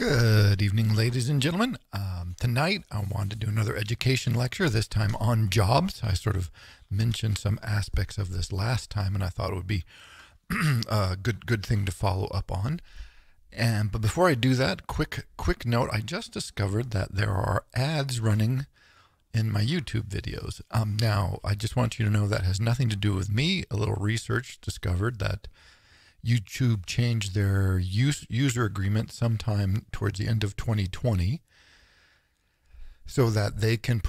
Good evening, ladies and gentlemen. Tonight, I wanted to do another education lecture, this time on jobs. I sort of mentioned some aspects of this last time, and I thought it would be a good thing to follow up on. But before I do that, quick note, I just discovered that there are ads running in my YouTube videos. Now, I just want you to know that has nothing to do with me. A little research discovered that YouTube changed their user agreement sometime towards the end of 2020 so that they can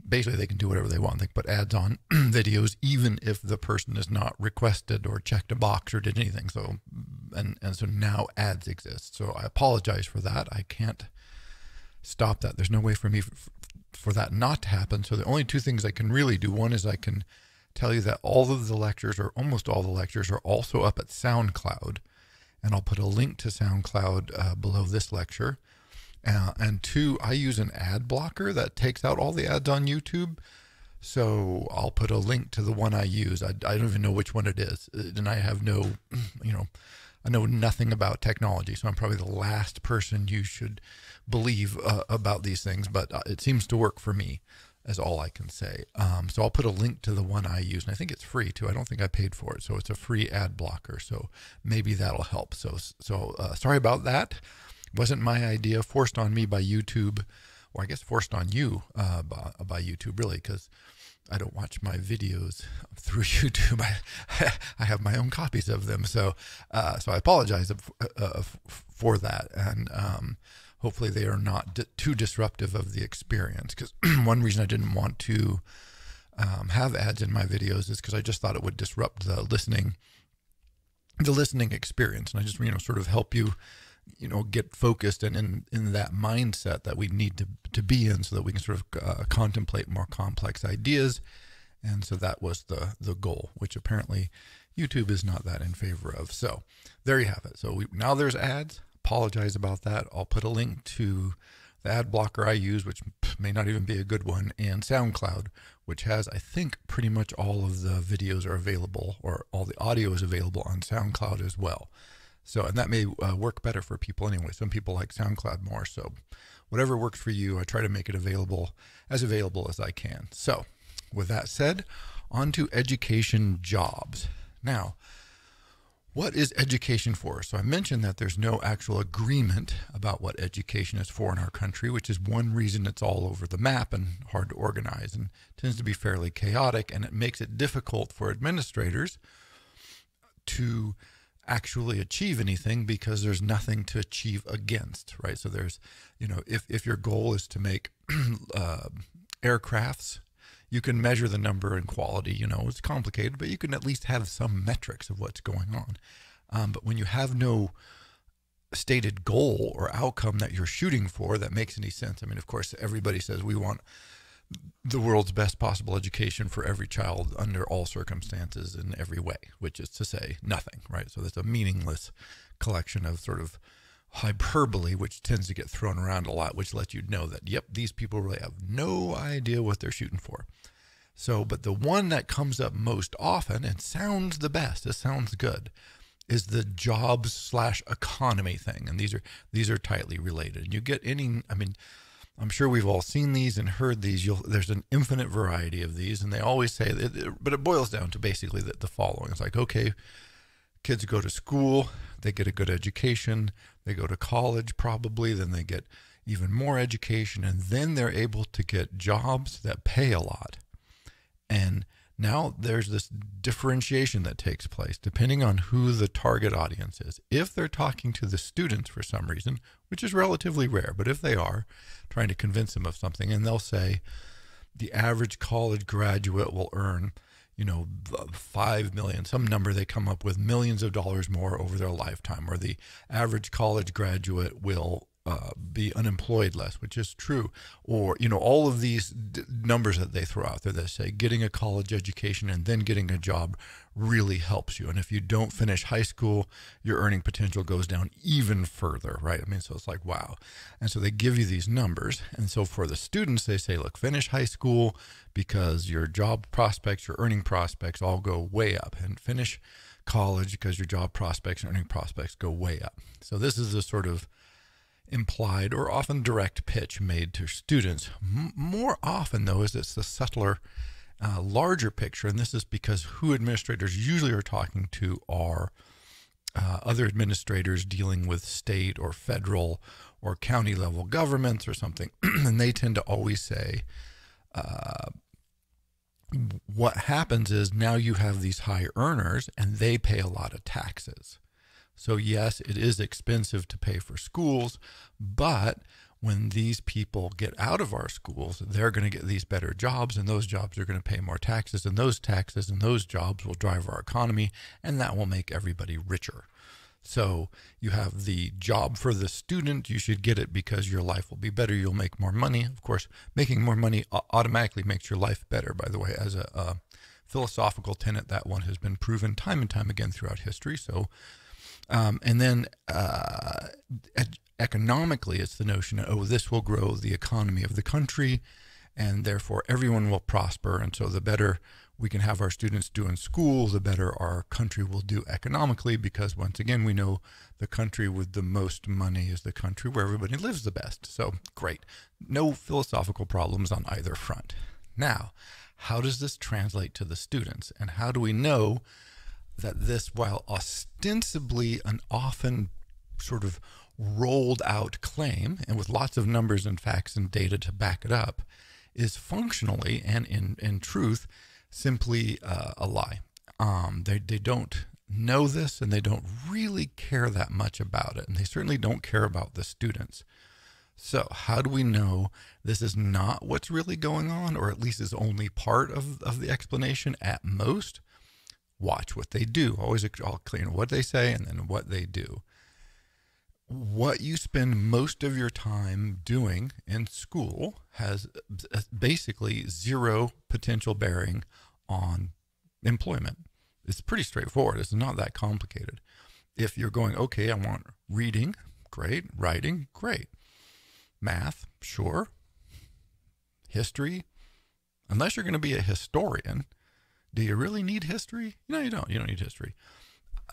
basically they can do whatever they want. They can put ads on videos even if the person is not requested or checked a box or did anything. So, and so now ads exist. So I apologize for that. I can't stop that. There's no way for me for that not to happen. So the only two things I can really do, one is I can tell you that all of the lectures, or almost all the lectures, are also up at SoundCloud, and I'll put a link to SoundCloud below this lecture. And two, I use an ad blocker that takes out all the ads on YouTube, so I'll put a link to the one I use. I don't even know which one it is, and I have no, I know nothing about technology, so I'm probably the last person you should believe about these things, but it seems to work for me, is all I can say. So I'll put a link to the one I use, and I think it's free too. I don't think I paid for it, so it's a free ad blocker. So maybe that'll help. So sorry about that. It wasn't my idea, forced on me by YouTube, or I guess forced on you by YouTube, really, because I don't watch my videos through YouTube. I have my own copies of them. So I apologize for that, and hopefully they are not too disruptive of the experience, because one reason I didn't want to have ads in my videos is because I just thought it would disrupt the listening experience, and I just sort of help you get focused and in that mindset that we need to be in, so that we can sort of contemplate more complex ideas. And so that was the goal, which apparently YouTube is not that in favor of. So there you have it. So now there's ads. Apologize about that. I'll put a link to the ad blocker I use, which may not even be a good one, and SoundCloud, which has, I think, pretty much all of the videos are available, or all the audio is available on SoundCloud as well. So, and that may work better for people anyway. Some people like SoundCloud more. So whatever works for you, I try to make it available as I can. So with that said, on to education jobs. Now, what is education for? So I mentioned that there's no actual agreement about what education is for in our country, which is one reason it's all over the map and hard to organize, and tends to be fairly chaotic, and it makes it difficult for administrators to actually achieve anything, because there's nothing to achieve against, right? So there's, if your goal is to make aircrafts, you can measure the number and quality. It's complicated, but you can at least have some metrics of what's going on. But when you have no stated goal or outcome that you're shooting for that makes any sense, I mean, of course, everybody says we want the world's best possible education for every child under all circumstances in every way, which is to say nothing, right? So that's a meaningless collection of sort of hyperbole, which tends to get thrown around a lot, which lets you know that, yep, these people really have no idea what they're shooting for. So, but the one that comes up most often and sounds the best, it sounds good, is the jobs/economy thing. And these are tightly related. You get I'm sure we've all seen these and heard these. There's an infinite variety of these, and they always say that, but it boils down to basically the following. It's like, okay, kids go to school, they get a good education, they go to college probably, then they get even more education, and then they're able to get jobs that pay a lot. And now there's this differentiation that takes place depending on who the target audience is. If they're talking to the students for some reason, which is relatively rare, but if they are trying to convince them of something, and they'll say the average college graduate will earn, 5 million, some number they come up with, millions of dollars more over their lifetime, or the average college graduate will be unemployed less, which is true, or all of these numbers that they throw out there that say getting a college education and then getting a job really helps you, and if you don't finish high school, your earning potential goes down even further, right? I mean, so it's like, wow. And so they give you these numbers, and so for the students, they say, look, finish high school because your job prospects, your earning prospects all go way up, and finish college because your job prospects and earning prospects go way up. So this is the sort of implied or often direct pitch made to students. More often, though, is it's the subtler, larger picture, and this is because who administrators usually are talking to are other administrators dealing with state or federal or county level governments or something, and they tend to always say, what happens is now you have these high earners and they pay a lot of taxes. So yes, it is expensive to pay for schools, but when these people get out of our schools, they're going to get these better jobs, and those jobs are going to pay more taxes, and those taxes and those jobs will drive our economy, and that will make everybody richer. So you have the job for the student. You should get it because your life will be better. You'll make more money. Of course, making more money automatically makes your life better, by the way, as a philosophical tenet. That one has been proven time and time again throughout history. So and then economically, it's the notion of, oh, this will grow the economy of the country, and therefore everyone will prosper. And so the better we can have our students do in school, the better our country will do economically, because once again, we know the country with the most money is the country where everybody lives the best. So great. No philosophical problems on either front. Now, how does this translate to the students? And how do we know that this, while ostensibly an often sort of rolled out claim, and with lots of numbers and facts and data to back it up, is functionally and in truth simply a lie? They don't know this, and they don't really care that much about it, and they certainly don't care about the students. So how do we know this is not what's really going on, or at least is only part of the explanation at most? Watch what they do. Always all clear what they say and then what they do. What you spend most of your time doing in school has basically zero potential bearing on employment. It's pretty straightforward. It's not that complicated. If you're going, okay, I want reading, great. Writing, great. Math, sure. History, unless you're going to be a historian. Do you really need history? No, you don't. You don't need history.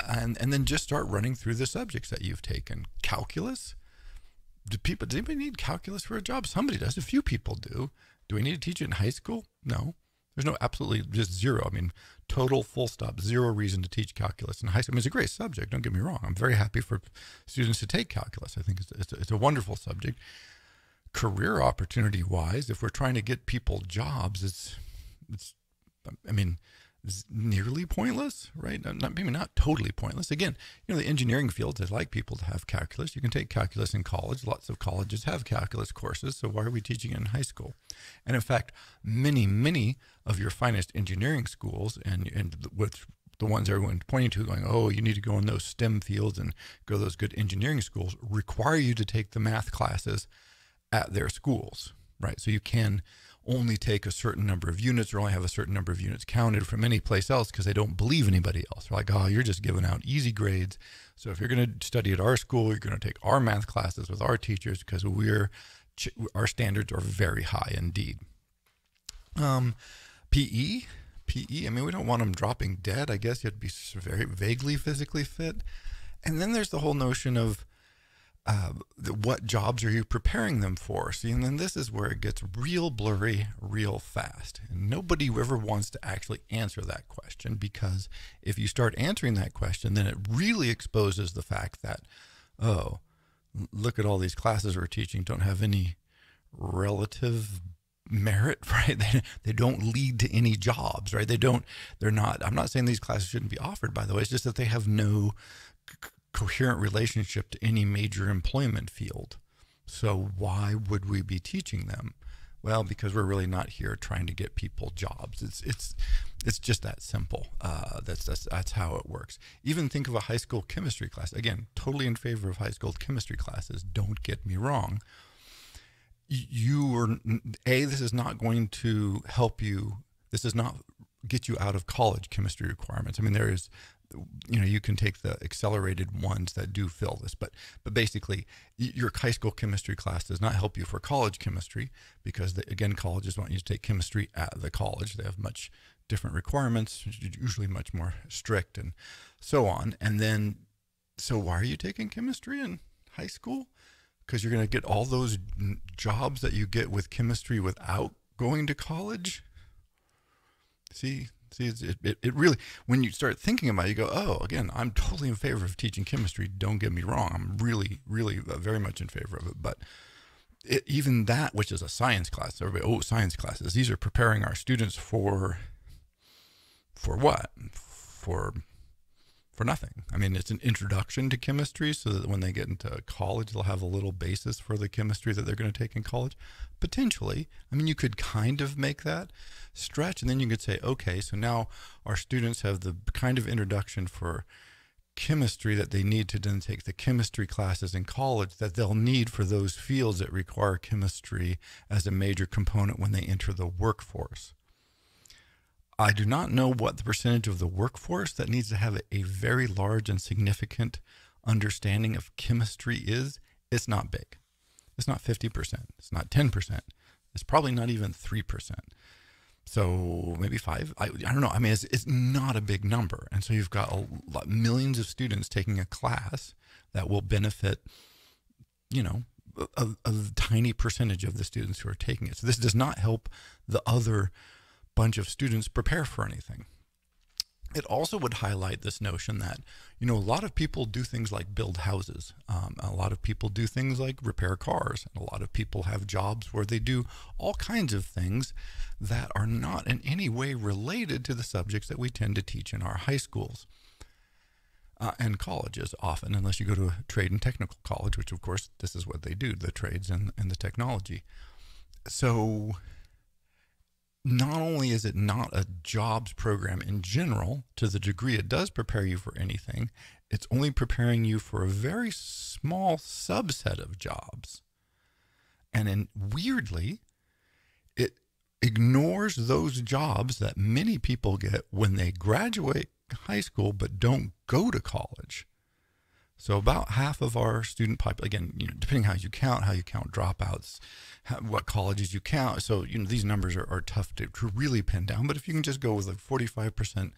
And then just start running through the subjects that you've taken. Calculus? Does anybody need calculus for a job? Somebody does. A few people do. Do we need to teach it in high school? No. There's no absolutely just zero. I mean, total full stop, zero reason to teach calculus in high school. I mean, it's a great subject. Don't get me wrong. I'm very happy for students to take calculus. I think it's a wonderful subject. Career opportunity wise, if we're trying to get people jobs, it's nearly pointless, right? Maybe not totally pointless. Again, the engineering fields, they like people to have calculus. You can take calculus in college. Lots of colleges have calculus courses. So why are we teaching it in high school? And in fact, many of your finest engineering schools, and with the ones everyone's pointing to, going, oh, you need to go in those STEM fields and go to those good engineering schools, require you to take the math classes at their schools, right? So you can only take a certain number of units or only have a certain number of units counted from any place else because they don't believe anybody else. They're like, oh, you're just giving out easy grades. So if you're going to study at our school, you're going to take our math classes with our teachers because our standards are very high indeed. PE, I mean, we don't want them dropping dead. I guess you have to be very vaguely physically fit. And then there's the whole notion of what jobs are you preparing them for? See, and then this is where it gets real blurry real fast. And nobody ever wants to actually answer that question, because if you start answering that question, then it really exposes the fact that, oh, look at all these classes we're teaching don't have any relative merit, right? They don't lead to any jobs, right? They're not, I'm not saying these classes shouldn't be offered, by the way. It's just that they have no coherent relationship to any major employment field. So why would we be teaching them? Well, because we're really not here trying to get people jobs. It's just that simple. That's how it works. Even think of a high school chemistry class. Again, totally in favor of high school chemistry classes. Don't get me wrong. This is not going to help you. This does not get you out of college chemistry requirements. I mean, there is, you can take the accelerated ones that do fill this, but basically your high school chemistry class does not help you for college chemistry, because again, colleges want you to take chemistry at the college. They have much different requirements, usually much more strict and so on. And then, so why are you taking chemistry in high school? because you're going to get all those jobs that you get with chemistry without going to college. See, it really, when you start thinking about it, you go, oh, again, I'm totally in favor of teaching chemistry. Don't get me wrong. I'm really, really very much in favor of it. But even that, which is a science class, everybody, science classes, these are preparing our students for what? For nothing. I mean, it's an introduction to chemistry so that when they get into college, they'll have a little basis for the chemistry that they're going to take in college. Potentially. I mean, you could kind of make that stretch, and then you could say, okay, so now our students have the kind of introduction for chemistry that they need to then take the chemistry classes in college that they'll need for those fields that require chemistry as a major component when they enter the workforce. I do not know what the percentage of the workforce that needs to have a very large and significant understanding of chemistry is. It's not big. It's not 50%. It's not 10%. It's probably not even 3%. So maybe 5. I don't know. I mean, it's not a big number. And so you've got millions of students taking a class that will benefit, a tiny percentage of the students who are taking it. So this does not help the other bunch of students prepare for anything. It also would highlight this notion that, a lot of people do things like build houses. A lot of people do things like repair cars. And a lot of people have jobs where they do all kinds of things that are not in any way related to the subjects that we tend to teach in our high schools and colleges often, unless you go to a trade and technical college, which of course, this is what they do, the trades and the technology. So not only is it not a jobs program in general, to the degree it does prepare you for anything, it's only preparing you for a very small subset of jobs. And weirdly, it ignores those jobs that many people get when they graduate high school but don't go to college. So about half of our student population, again, depending how you count dropouts, what colleges you count. So, these numbers are tough to really pin down. But if you can just go with like 45%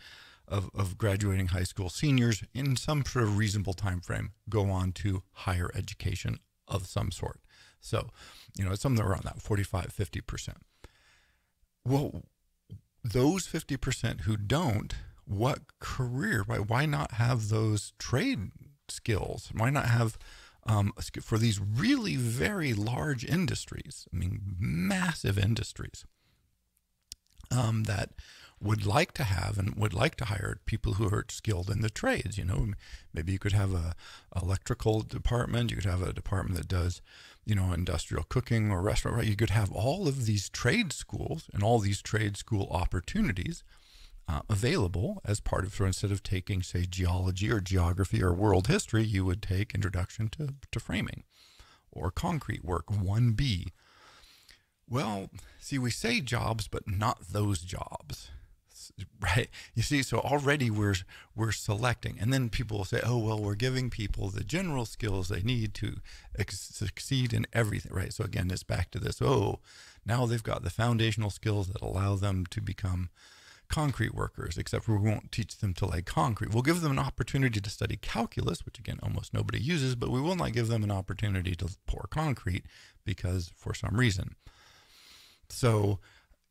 of graduating high school seniors in some sort of reasonable time frame go on to higher education of some sort. So, it's somewhere around that 45, 50%. Well, those 50% who don't, what career, why not have those trade skills? Why not have for these really very large industries, I mean, massive industries that would like to have and would like to hire people who are skilled in the trades. Maybe you could have a electrical department. You could have a department that does, industrial cooking or restaurant, right? You could have all of these trade schools and all these trade school opportunities available as part of, so instead of taking, say, geology or geography or world history, you would take introduction to framing or concrete work, 1B. Well, see, we say jobs, but not those jobs, right? You see, so already we're selecting, and then people will say, oh, well, we're giving people the general skills they need to succeed in everything, right? So again, it's back to this, now they've got the foundational skills that allow them to become concrete workers, except we won't teach them to lay concrete. We'll give them an opportunity to study calculus, which again, almost nobody uses, but we will not give them an opportunity to pour concrete because for some reason. So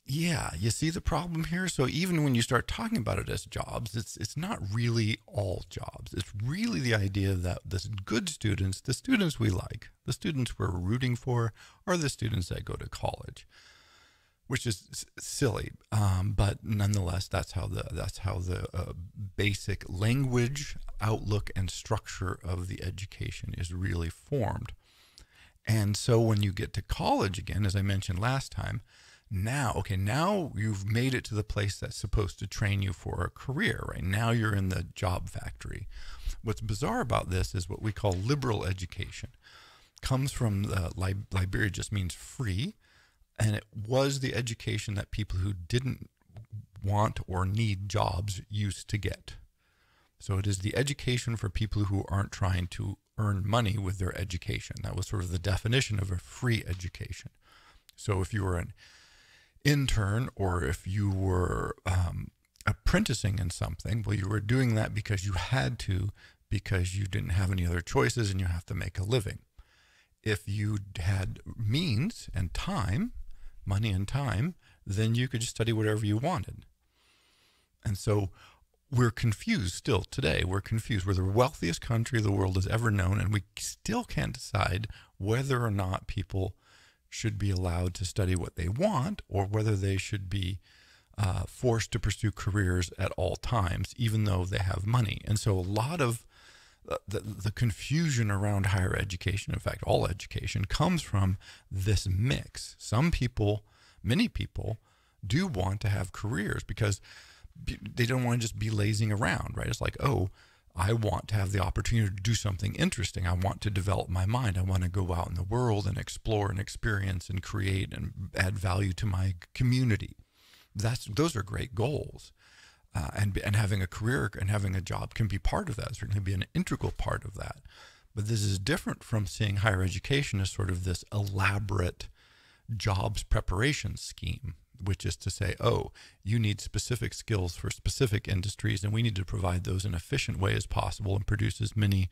yeah, you see the problem here? So even when you start talking about it as jobs, it's not really all jobs. It's really the idea that the good students, the students we like, the students we're rooting for, are the students that go to college. Which is silly, but nonetheless, that's how the basic language, outlook, and structure of the education is really formed. And so when you get to college again, as I mentioned last time, now you've made it to the place that's supposed to train you for a career, right? Now you're in the job factory. What's bizarre about this is what we call liberal education. Comes from Liberia, just means free. And it was the education that people who didn't want or need jobs used to get. So it is the education for people who aren't trying to earn money with their education. That was sort of the definition of a free education. So if you were an intern or if you were apprenticing in something, well, you were doing that because you had to, because you didn't have any other choices and you have to make a living. if you had means and time, money and time, then you could just study whatever you wanted. And so we're confused still today. We're confused. We're the wealthiest country the world has ever known, and we still can't decide whether or not people should be allowed to study what they want, or whether they should be forced to pursue careers at all times, even though they have money. And so a lot of the confusion around higher education, in fact, all education, comes from this mix. Some people, many people, do want to have careers because they don't want to just be lazing around, right? It's like, oh, I want to have the opportunity to do something interesting. I want to develop my mind. I want to go out in the world and explore and experience and create and add value to my community. Those are great goals. And having a career and having a job can be part of that, certainly be an integral part of that. But this is different from seeing higher education as sort of this elaborate jobs preparation scheme, which is to say, oh, you need specific skills for specific industries, and we need to provide those in an efficient way as possible and produce as many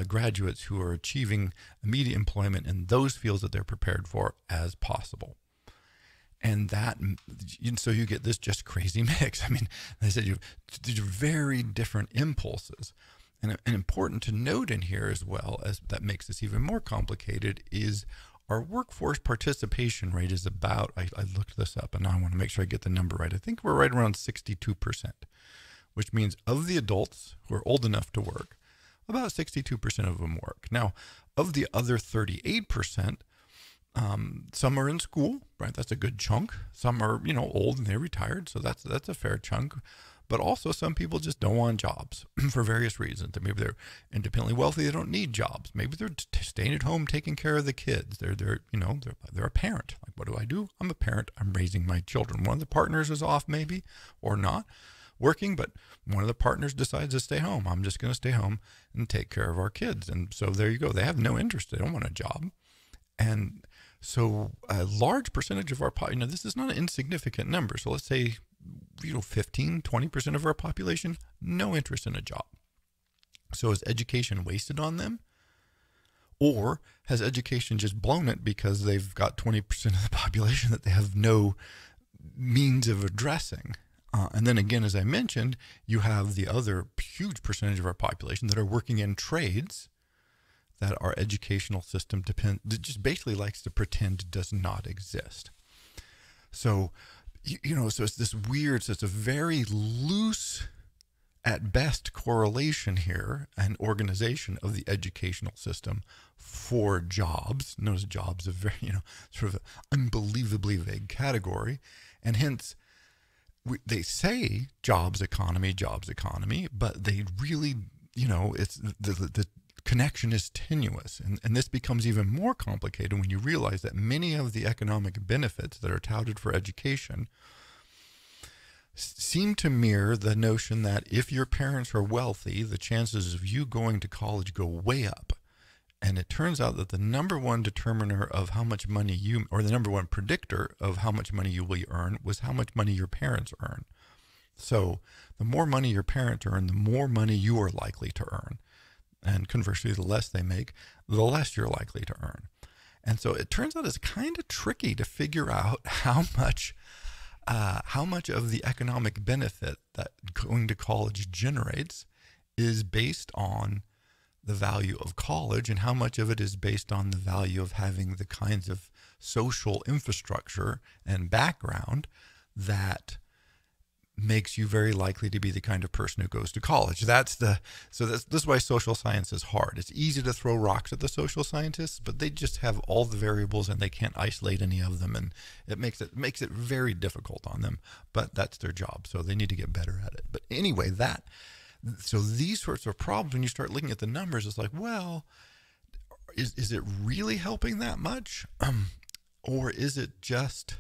graduates who are achieving immediate employment in those fields that they're prepared for as possible. And so you get this just crazy mix. I mean, I said these are very different impulses. And important to note in here as well, as that makes this even more complicated, is our workforce participation rate is about, I looked this up and now I want to make sure I get the number right. I think we're right around 62%, which means of the adults who are old enough to work, about 62% of them work. Now, of the other 38%, some are in school, right? That's a good chunk. Some are, old and they're retired, so that's a fair chunk. But also some people just don't want jobs for various reasons. Maybe they're independently wealthy, they don't need jobs. Maybe they're staying at home taking care of the kids. They're a parent. Like, what do? I'm a parent. I'm raising my children. One of the partners is off maybe or not working, but one of the partners decides to stay home. I'm just going to stay home and take care of our kids. And so there you go. They have no interest. They don't want a job. And so a large percentage of our population, this is not an insignificant number. So let's say, 15, 20% of our population, no interest in a job. So is education wasted on them? Or has education just blown it because they've got 20% of the population that they have no means of addressing? And then again, as I mentioned, you have the other huge percentage of our population that are working in trades that our educational system just basically likes to pretend does not exist. So, so it's this weird, so it's a very loose, at best, correlation here and organization of the educational system for jobs. Notice jobs are very, sort of an unbelievably vague category. And hence, they say jobs economy, but they really, it's the connection is tenuous. And this becomes even more complicated when you realize that many of the economic benefits that are touted for education seem to mirror the notion that if your parents are wealthy, the chances of you going to college go way up. And it turns out that the number one determiner of how much money or the number one predictor of how much money you will earn was how much money your parents earn. So the more money your parents earn, the more money you are likely to earn. And conversely, the less they make, the less you're likely to earn. And so it turns out it's kind of tricky to figure out how much of the economic benefit that going to college generates is based on the value of college and how much of it is based on the value of having the kinds of social infrastructure and background that makes you very likely to be the kind of person who goes to college. This is why social science is hard. It's easy to throw rocks at the social scientists, but they just have all the variables and they can't isolate any of them, and it makes it very difficult on them. But that's their job, so they need to get better at it. But anyway, so these sorts of problems, when you start looking at the numbers, it's like, well, is it really helping that much, or is it just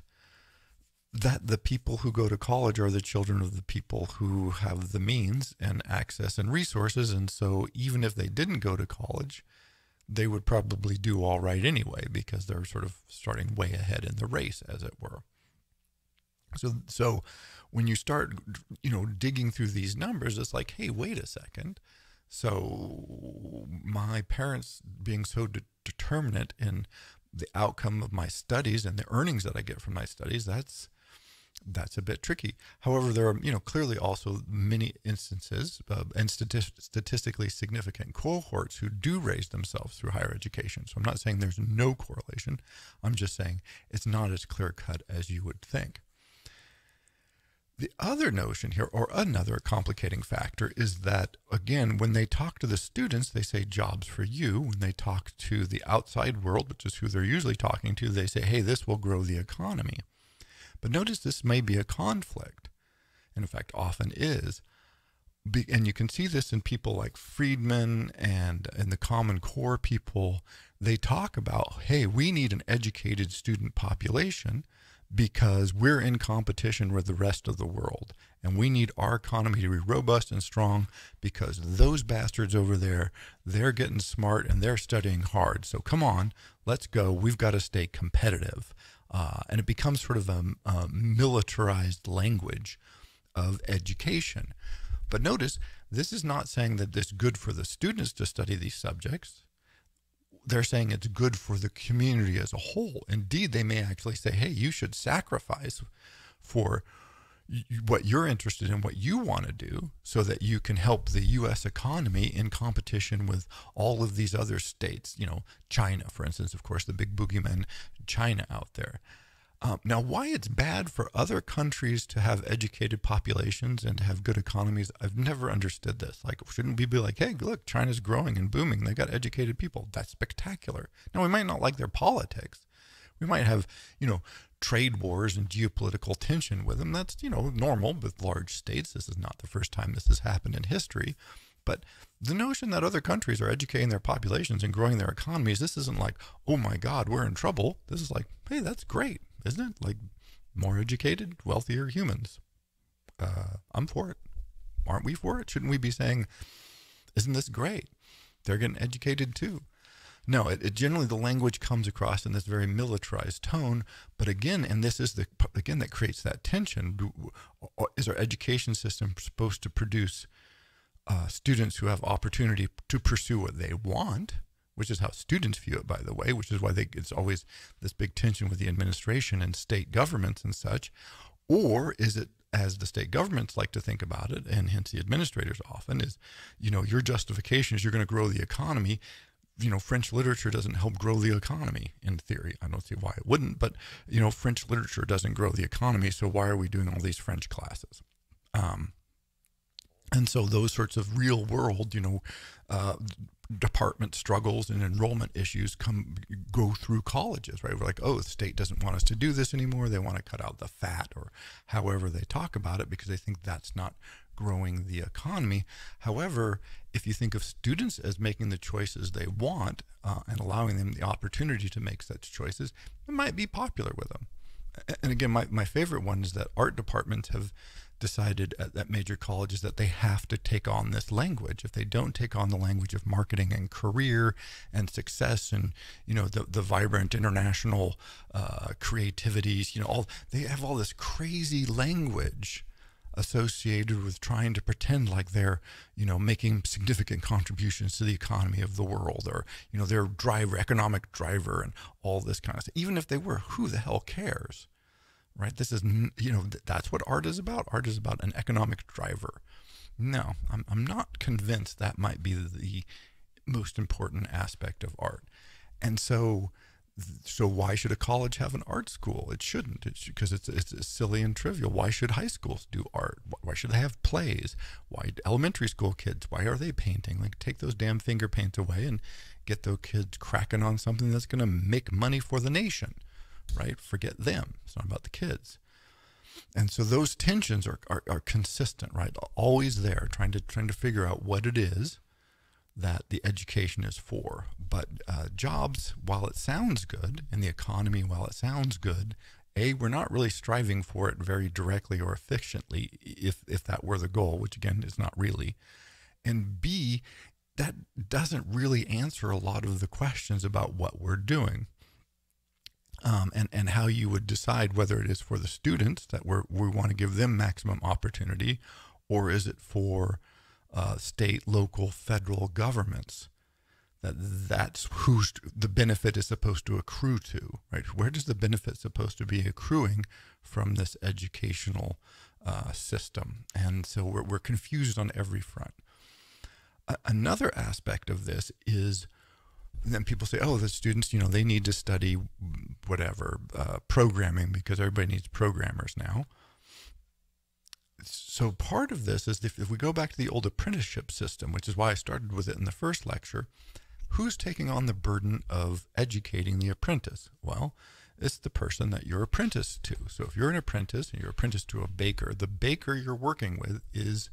that the people who go to college are the children of the people who have the means and access and resources, and so even if they didn't go to college, they would probably do all right anyway because they're sort of starting way ahead in the race, as it were. So when you start, digging through these numbers, it's like, hey, wait a second. So my parents being so determinant in the outcome of my studies and the earnings that I get from my studies, that's a bit tricky. However, there are, clearly also many instances and statistically significant cohorts who do raise themselves through higher education. So I'm not saying there's no correlation. I'm just saying it's not as clear cut as you would think. The other notion here, or another complicating factor, is that, again, when they talk to the students, they say jobs for you. When they talk to the outside world, which is who they're usually talking to, they say, hey, this will grow the economy. But notice this may be a conflict, and in fact often is. And you can see this in people like Friedman and the Common Core people. They talk about, hey, we need an educated student population because we're in competition with the rest of the world. And we need our economy to be robust and strong because those bastards over there, they're getting smart and they're studying hard. So come on, let's go. We've got to stay competitive. And it becomes sort of a militarized language of education. But notice, this is not saying that it's good for the students to study these subjects. They're saying it's good for the community as a whole. Indeed, they may actually say, hey, you should sacrifice for what you're interested in, what you want to do, so that you can help the U.S. economy in competition with all of these other states. China, for instance, of course, the big boogeyman, China out there. Now, why it's bad for other countries to have educated populations and to have good economies, I've never understood this. Like, shouldn't we be like, hey, look, China's growing and booming. They got educated people. That's spectacular. Now, we might not like their politics. We might have, trade wars and geopolitical tension with them. That's, normal with large states. This is not the first time this has happened in history. But the notion that other countries are educating their populations and growing their economies, this isn't like, oh my God, we're in trouble. This is like, hey, that's great, isn't it? Like, more educated, wealthier humans. I'm for it. Aren't we for it? Shouldn't we be saying, isn't this great? They're getting educated too. No, it generally, the language comes across in this very militarized tone. But again, and this is that creates that tension. Is our education system supposed to produce students who have opportunity to pursue what they want, which is how students view it, by the way, which is why it's always this big tension with the administration and state governments and such? Or is it, as the state governments like to think about it, and hence the administrators often, is, your justification is you're going to grow the economy. French literature doesn't help grow the economy in theory. I don't see why it wouldn't, but, French literature doesn't grow the economy, so why are we doing all these French classes? And so those sorts of real world, department struggles and enrollment issues go through colleges, right? We're like, oh, the state doesn't want us to do this anymore. They want to cut out the fat, or however they talk about it, because they think that's not growing the economy. However, if you think of students as making the choices they want and allowing them the opportunity to make such choices, it might be popular with them. And again, my favorite one is that art departments have decided at major colleges that they have to take on this language. If they don't take on the language of marketing and career and success and, the vibrant international creativities, they have all this crazy language associated with trying to pretend like they're, making significant contributions to the economy of the world, or, they're economic driver and all this kind of stuff. Even if they were, who the hell cares? Right? This is, that's what art is about. Art is about an economic driver. No, I'm not convinced that might be the most important aspect of art. And so why should a college have an art school? It shouldn't. Because it's silly and trivial. Why should high schools do art? Why should they have plays? Why elementary school kids? Why are they painting? Like, take those damn finger paints away and get those kids cracking on something that's going to make money for the nation. Right? Forget them. It's not about the kids. And so those tensions are consistent, right? Always there, trying to figure out what it is that the education is for. But jobs, while it sounds good, and the economy, while it sounds good, A, we're not really striving for it very directly or efficiently, if that were the goal, which again is not really. And B, that doesn't really answer a lot of the questions about what we're doing. And how you would decide whether it is for the students that we want to give them maximum opportunity, or is it for state, local, federal governments that's who's the benefit is supposed to accrue to, right? Where does the benefit supposed to be accruing from this educational system? And so we're confused on every front. Another aspect of this is, then people say, oh, the students, they need to study whatever, programming, because everybody needs programmers now. So part of this is if we go back to the old apprenticeship system, which is why I started with it in the first lecture, who's taking on the burden of educating the apprentice? Well, it's the person that you're apprenticed to. So if you're an apprentice and you're apprenticed to a baker, the baker you're working with is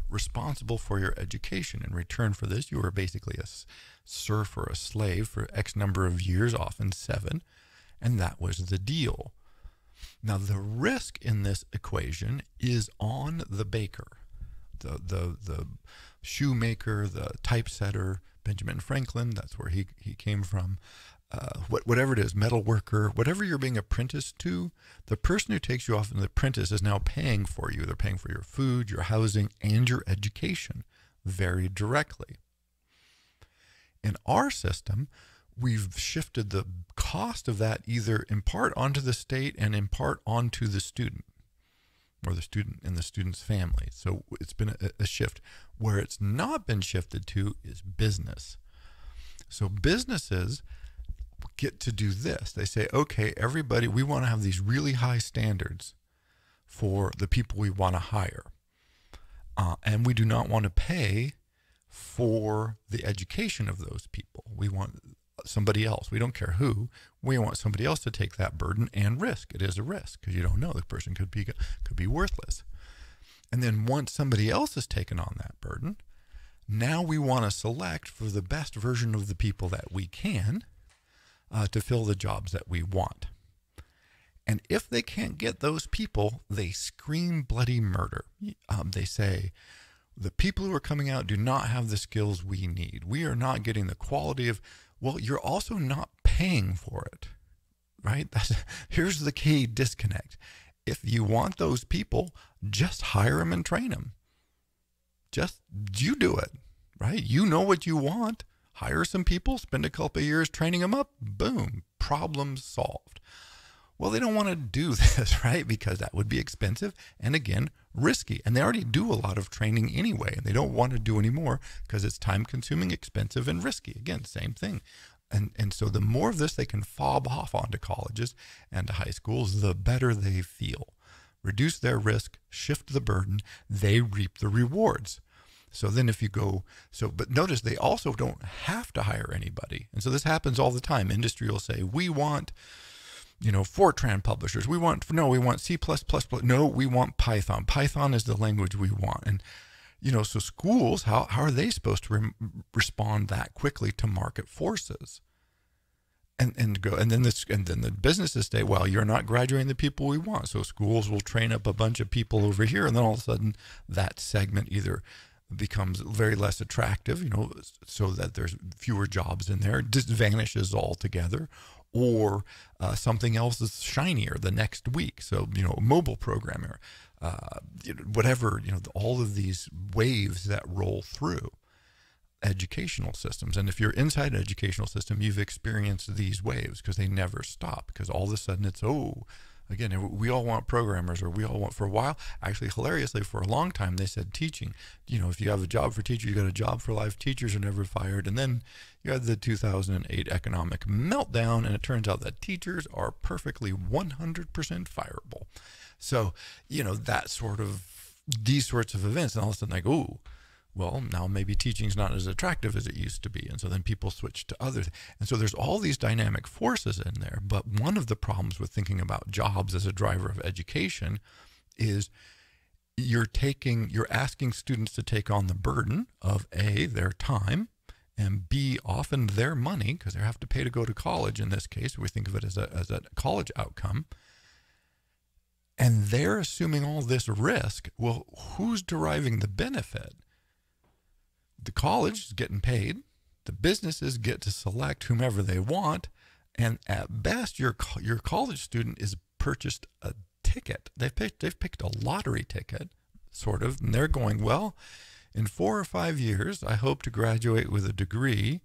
responsible for your education. In return for this, you are basically a serf or a slave for X number of years, often 7, and that was the deal. Now, the risk in this equation is on the baker, the shoemaker, the typesetter, Benjamin Franklin, that's where he came from, whatever it is, metal worker, whatever you're being apprenticed to, the person who takes you off as an apprentice is now paying for you. They're paying for your food, your housing, and your education very directly. In our system, we've shifted the cost of that either in part onto the state and in part onto the student, or the student and the student's family. So it's been a shift. Where it's not been shifted to is business. So businesses get to do this. They say, okay, everybody, we want to have these really high standards for the people we want to hire. And we do not want to pay for the education of those people. We want somebody else. We don't care who. We want somebody else to take that burden and risk. It is a risk because you don't know. The person could be worthless. And then once somebody else has taken on that burden, now we want to select for the best version of the people that we can to fill the jobs that we want. And if they can't get those people, they scream bloody murder. They say, the people who are coming out do not have the skills we need. We are not getting the quality of, well, you're also not paying for it, right? Here's the key disconnect. If you want those people, just hire them and train them. Just you do it, right? You know what you want. Hire some people, spend a couple of years training them up, boom, problem solved. Well, they don't want to do this, right? Because that would be expensive and, again, risky. And they already do a lot of training anyway, and they don't want to do any more because it's time-consuming, expensive, and risky. Again, same thing. And so the more of this they can fob off onto colleges and to high schools, the better they feel. Reduce their risk, shift the burden, they reap the rewards. So then if you go, but notice they also don't have to hire anybody. And so this happens all the time. Industry will say, we want, Fortran publishers. We want C++. No, we want Python. Python is the language we want. And, so schools, how are they supposed to respond that quickly to market forces? And then the businesses say, well, you're not graduating the people we want. So schools will train up a bunch of people over here. And then all of a sudden that segment either becomes very less attractive, so that there's fewer jobs in there, just vanishes altogether, or something else is shinier the next week. So, mobile programmer, whatever, all of these waves that roll through educational systems. And if you're inside an educational system, you've experienced these waves because they never stop, because all of a sudden it's, again, we all want programmers, or we all want, for a while, actually hilariously for a long time, they said teaching, if you have a job for teachers, you got a job for life, teachers are never fired. And then you had the 2008 economic meltdown, and it turns out that teachers are perfectly 100% fireable. So, these sorts of events, and all of a sudden well, now maybe teaching's not as attractive as it used to be. And so then people switch to others. And so there's all these dynamic forces in there. But one of the problems with thinking about jobs as a driver of education is you're asking students to take on the burden of A, their time, and B, often their money, because they have to pay to go to college in this case. We think of it as a college outcome. And they're assuming all this risk. Well, who's deriving the benefit? The college is getting paid. The businesses get to select whomever they want. And at best, your college student is purchased a ticket. They've picked a lottery ticket, sort of. And they're going, well, in 4 or 5 years, I hope to graduate with a degree.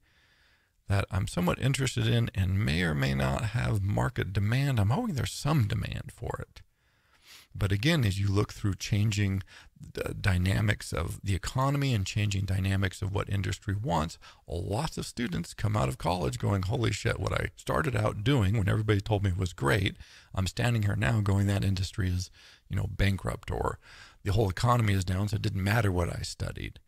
that I'm somewhat interested in and may or may not have market demand. I'm hoping there's some demand for it. But again, as you look through changing the dynamics of the economy and changing dynamics of what industry wants, lots of students come out of college going, holy shit, what I started out doing when everybody told me it was great, I'm standing here now going, that industry is, bankrupt, or the whole economy is down, so it didn't matter what I studied.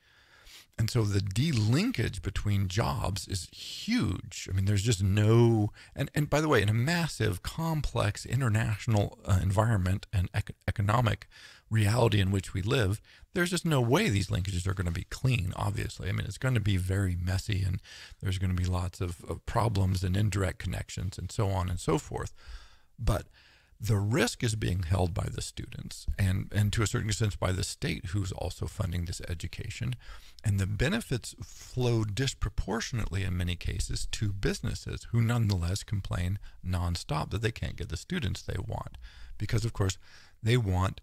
And so the delinkage between jobs is huge. I mean, there's just no, and by the way, in a massive, complex international environment and economic reality in which we live, there's just no way these linkages are going to be clean, obviously. I mean, it's going to be very messy, and there's going to be lots of problems and indirect connections and so on and so forth. But the risk is being held by the students and to a certain extent by the state, who's also funding this education. And the benefits flow disproportionately in many cases to businesses, who nonetheless complain nonstop that they can't get the students they want. Because, of course, if they want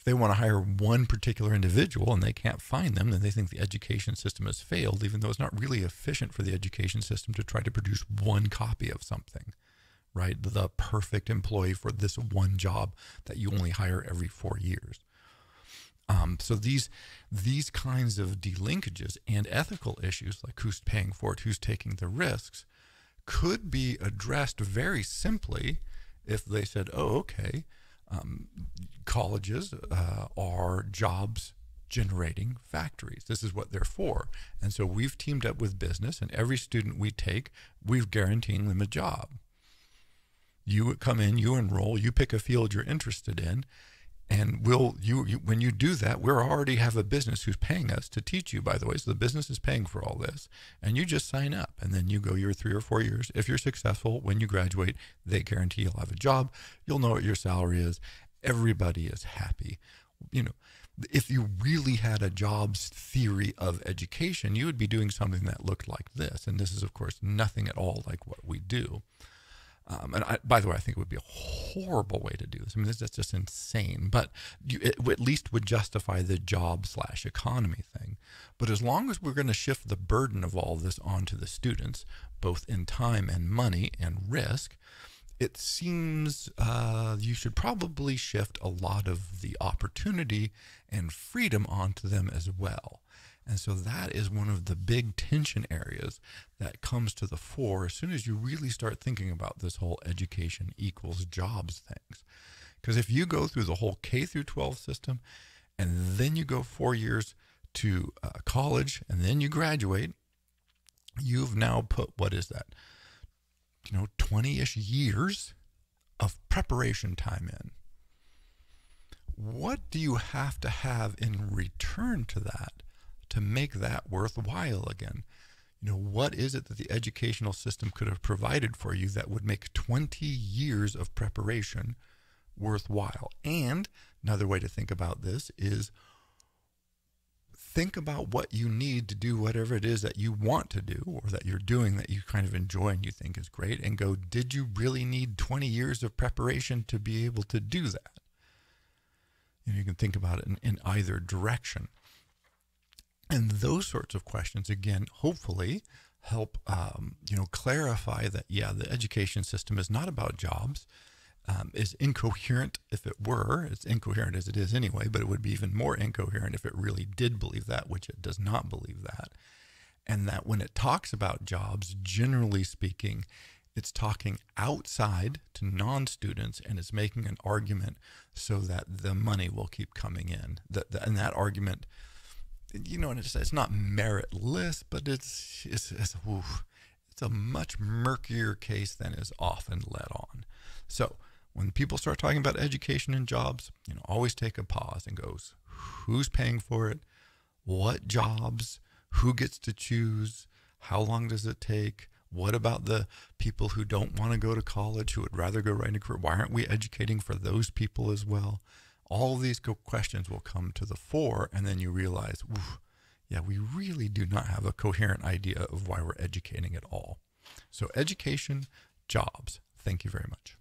to hire one particular individual and they can't find them, then they think the education system has failed, even though it's not really efficient for the education system to try to produce one copy of something, right? The perfect employee for this one job that you only hire every 4 years. So these kinds of delinkages and ethical issues, like who's paying for it, who's taking the risks, could be addressed very simply if they said, oh, okay, colleges are jobs generating factories. This is what they're for. And so we've teamed up with business, and every student we take, we're guaranteeing them a job. You come in, you enroll, you pick a field you're interested in, and when you do that, we already have a business who's paying us to teach you, by the way. So the business is paying for all this, and you just sign up, and then you go your 3 or 4 years. If you're successful, when you graduate, they guarantee you'll have a job. You'll know what your salary is. Everybody is happy. If you really had a jobs theory of education, you would be doing something that looked like this. And this is, of course, nothing at all like what we do. By the way, I think it would be a horrible way to do this. I mean, that's just insane. But it at least would justify the job/economy thing. But as long as we're going to shift the burden of all this onto the students, both in time and money and risk, it seems you should probably shift a lot of the opportunity and freedom onto them as well. And so that is one of the big tension areas that comes to the fore as soon as you really start thinking about this whole education equals jobs things. Because if you go through the whole K through 12 system, and then you go 4 years to college, and then you graduate, you've now put, what is that, 20-ish years of preparation time in. What do you have to have in return to that to make that worthwhile again? What is it that the educational system could have provided for you that would make 20 years of preparation worthwhile? And another way to think about this is think about what you need to do whatever it is that you want to do, or that you're doing that you kind of enjoy and you think is great, and go, did you really need 20 years of preparation to be able to do that? You can think about it in either direction. And those sorts of questions, again, hopefully help, clarify that, yeah, the education system is not about jobs, is incoherent if it were. It's incoherent as it is anyway, but it would be even more incoherent if it really did believe that, which it does not believe that. And that when it talks about jobs, generally speaking, it's talking outside to non-students, and it's making an argument so that the money will keep coming in. And that argument, and it's not meritless, but it's a much murkier case than is often led on. So when people start talking about education and jobs, always take a pause and goes, who's paying for it? What jobs? Who gets to choose? How long does it take? What about the people who don't want to go to college, who would rather go right into career? Why aren't we educating for those people as well? All of these questions will come to the fore, and then you realize, yeah, we really do not have a coherent idea of why we're educating at all. So education, jobs. Thank you very much.